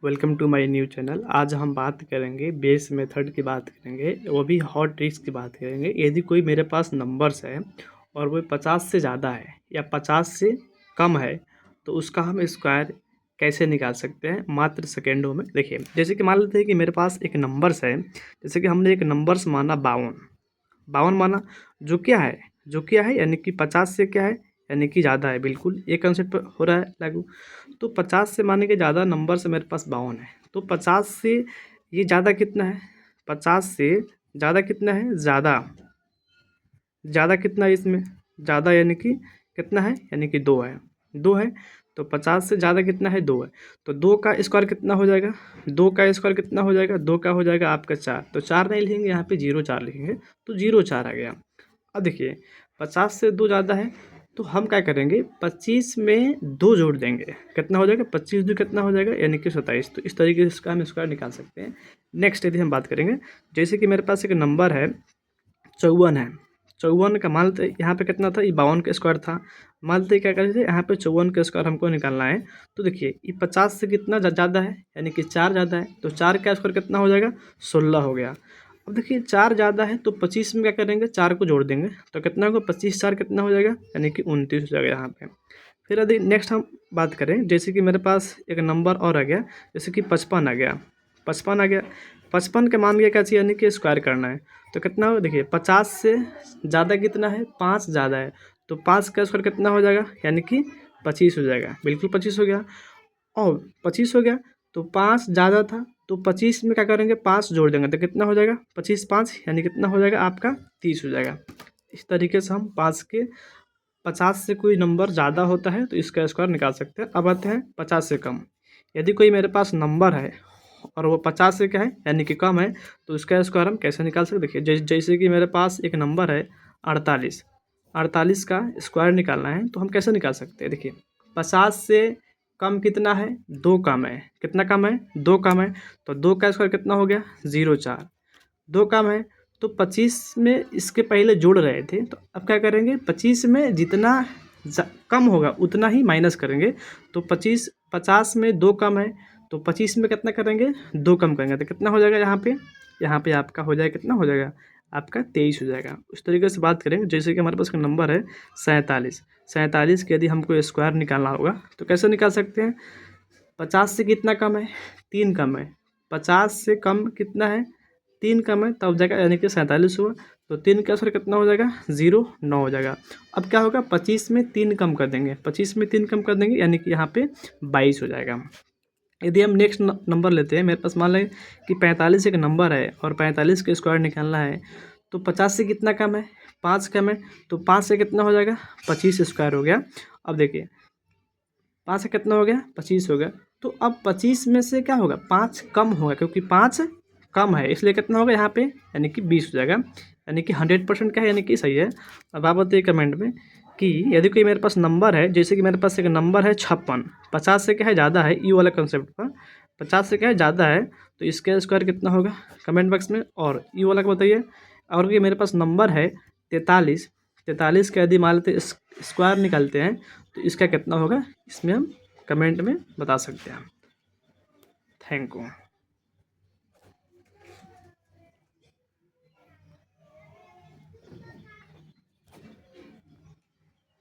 Welcome to my new channel. आज हम बात करेंगे बेस मेथड की बात करेंगे, वो भी हॉट ट्रिक्स की बात करेंगे। यदि कोई मेरे पास नंबर्स है और वो 50 से ज़्यादा है या 50 से कम है तो उसका हम स्क्वायर कैसे निकाल सकते हैं मात्र सेकेंडों में। देखिए, जैसे कि मान लेते हैं कि मेरे पास एक नंबर्स है, जैसे कि हमने एक नंबर्स माना 52 माना, जो क्या है यानी कि 50 से क्या है यानी कि ज़्यादा है। बिल्कुल एक कंसेप्ट हो रहा है लागू। तो 50 से माने कि ज़्यादा नंबर से मेरे पास 52 है, तो 50 से ये ज़्यादा कितना है? 50 से ज़्यादा कितना है? ज़्यादा कितना है इसमें? ज़्यादा यानी कि कितना है? यानी कि 2 है। 2 है तो 50 से ज़्यादा कितना है? 2 है। तो 2 का स्क्वायर कितना हो जाएगा? 2 का स्क्वायर कितना हो जाएगा? 2 का हो जाएगा आपका 4। तो 4 नहीं लिखेंगे यहाँ पे, 0 4 लिखेंगे, तो 0 4 आ गया। अब देखिए, 50 से 2 ज़्यादा है तो हम क्या करेंगे? 25 में 2 जोड़ देंगे, कितना हो जाएगा? 25 2 कितना हो जाएगा? यानी कि 27। तो इस तरीके से इसका हम स्क्वायर निकाल सकते हैं। नेक्स्ट यदि हम बात करेंगे, जैसे कि मेरे पास एक नंबर है 54 है। 54 का मान लेते यहाँ पे कितना था? ये 52 का स्क्वायर था। मान लेते क्या करें थे, यहाँ पे 54 का स्क्वायर हमको निकालना है। तो देखिए, ये 50 से कितना ज़्यादा है यानी कि 4 ज़्यादा है, तो 4 का स्क्वायर कितना हो जाएगा? 16 हो गया। अब देखिए, 4 ज़्यादा है तो 25 में क्या करेंगे? 4 को जोड़ देंगे, तो कितना होगा? 25 4 कितना हो जाएगा? यानी कि 29 हो जाएगा यहाँ पे। फिर यदि नेक्स्ट हम बात करें, जैसे कि मेरे पास एक नंबर और आ गया, जैसे कि 55 आ गया। 55 आ गया, 55 के मान के क्या चाहिए? यानी कि स्क्वायर करना है। तो कितना होगा? देखिए, 50 से ज़्यादा कितना है? 5 ज़्यादा है, तो 5 का स्क्वायर कितना हो जाएगा? यानी कि 25 हो जाएगा। बिल्कुल 25 हो गया। और 25 हो गया तो 5 ज़्यादा था, तो 25 में क्या करेंगे? 5 जोड़ देंगे, तो कितना हो जाएगा? 25 5 यानी कितना हो जाएगा आपका? 30 हो जाएगा। इस तरीके से हम 50 से कोई नंबर ज़्यादा होता है तो इसका स्क्वायर निकाल सकते हैं। अब आते हैं 50 से कम। यदि कोई मेरे पास नंबर है और वो 50 से क्या है यानी कि कम है, तो उसका स्क्वायर हम कैसे निकाल सकते हैं? देखिए, जैसे कि मेरे पास एक नंबर है 48। 48 का स्क्वायर निकालना है तो हम कैसे निकाल सकते हैं? देखिए, 50 से कम कितना है? 2 कम है। कितना कम है? 2 कम है। तो 2 का स्क्वायर कितना हो गया? 0 4। 2 कम है तो 25 में इसके पहले जोड़ रहे थे, तो अब क्या करेंगे? 25 में जितना कम होगा उतना ही माइनस करेंगे। तो 50 में 2 कम है, तो 25 में कितना करेंगे? 2 कम करेंगे, तो कितना हो जाएगा यहाँ पे? यहाँ पे आपका हो जाएगा, कितना हो जाएगा आपका? 23 हो जाएगा। उस तरीके से बात करेंगे, जैसे कि हमारे पास का नंबर है 47। 47 के यदि हमको स्क्वायर निकालना होगा तो कैसे निकाल सकते हैं? 50 से कितना कम है? 3 कम है। 50 से कम कितना है? 3 कम है, तब जाएगा यानी कि 47 हुआ। तो 3 का स्क्वायर कितना हो जाएगा? 0 9 हो जाएगा। अब क्या होगा? 25 में 3 कम कर देंगे, 25 में 3 कम कर देंगे यानी कि यहाँ पे 22 हो जाएगा। यदि हम नेक्स्ट नंबर लेते हैं, मेरे पास मान लें कि 45 एक नंबर है और 45 का स्क्वायर निकालना है, तो 50 से कितना कम है? 5 कम है, तो 5 से कितना हो जाएगा? 25 स्क्वायर हो गया। अब देखिए, 5 से कितना हो गया? 25 हो गया। तो अब 25 में से क्या होगा? 5 कम होगा, क्योंकि 5 कम है, इसलिए कितना होगा यहाँ पे? यानी कि 20 हो जाएगा। यानी कि 100% क्या है? यानी कि सही है। अब आप बताइए कमेंट में कि यदि कोई मेरे पास नंबर है, जैसे कि मेरे पास एक नंबर है 56। 50 से क्या है? ज़्यादा है, ई वाला कंसेप्ट पर। 50 से क्या है? ज़्यादा है, तो इसका स्क्वायर कितना होगा? कमेंट बॉक्स में और ई वाला का बताइए। और ये मेरे पास नंबर है 43। 43 का यदि मान लेते स्क्वायर निकालते हैं तो इसका कितना होगा? इसमें हम कमेंट में बता सकते हैं। Thank you.